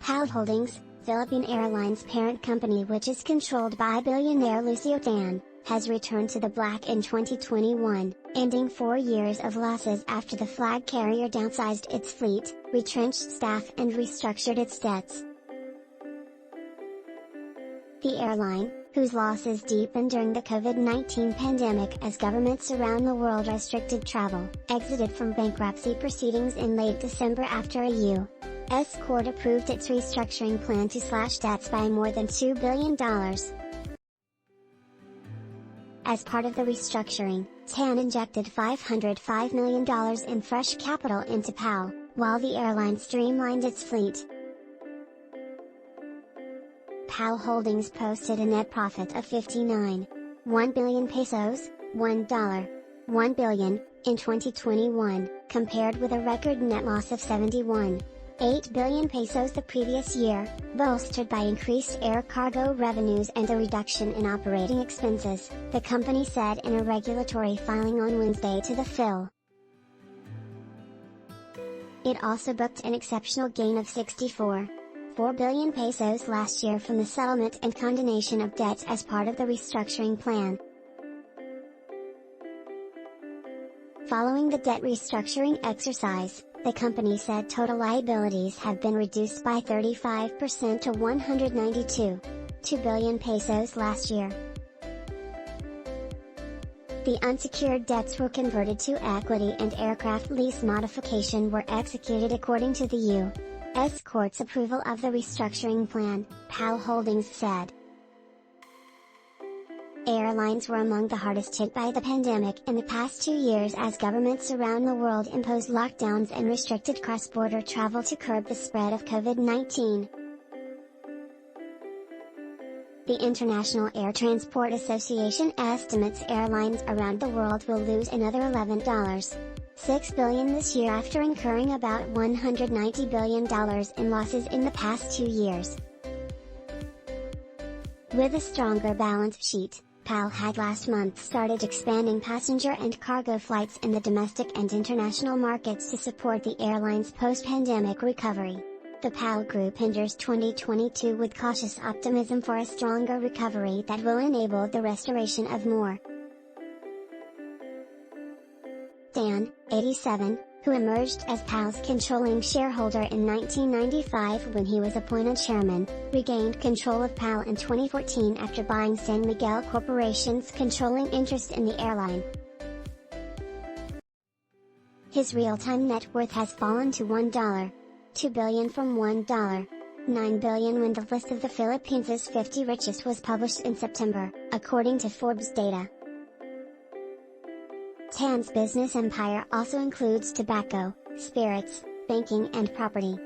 PAL Holdings, Philippine Airlines parent company which is controlled by billionaire Lucio, has returned to the black in 2021, ending 4 years of losses after the flag carrier downsized its fleet, retrenched staff and restructured its debts. The airline, whose losses deepened during the COVID-19 pandemic as governments around the world restricted travel, exited from bankruptcy proceedings in late December after a U.S. court approved its restructuring plan to slash debts by more than $2 billion. As part of the restructuring, TAN injected $505 million in fresh capital into PAL, while the airline streamlined its fleet. PAL Holdings posted a net profit of 59.1 billion pesos, $1 billion, in 2021, compared with a record net loss of 71.8 billion pesos the previous year, bolstered by increased air cargo revenues and a reduction in operating expenses, the company said in a regulatory filing on Wednesday to the Phil. It also booked an exceptional gain of 64.4 billion pesos last year from the settlement and condonation of debts as part of the restructuring plan. Following the debt restructuring exercise, the company said total liabilities have been reduced by 35% to 192.2 billion pesos last year. The unsecured debts were converted to equity and aircraft lease modification were executed according to the U.S. court's approval of the restructuring plan, PAL Holdings said. Airlines were among the hardest hit by the pandemic in the past 2 years as governments around the world imposed lockdowns and restricted cross-border travel to curb the spread of COVID-19. The International Air Transport Association estimates airlines around the world will lose another $11.6 billion this year after incurring about $190 billion in losses in the past 2 years. With a stronger balance sheet, PAL had last month started expanding passenger and cargo flights in the domestic and international markets to support the airline's post-pandemic recovery. The PAL Group enters 2022 with cautious optimism for a stronger recovery that will enable the restoration of more. Dan, 87, who emerged as PAL's controlling shareholder in 1995 when he was appointed chairman, regained control of PAL in 2014 after buying San Miguel Corporation's controlling interest in the airline. His real-time net worth has fallen to $1.2 billion from $1.9 billion when the list of the Philippines' 50 richest was published in September, according to Forbes data. TAN's business empire also includes tobacco, spirits, banking and property.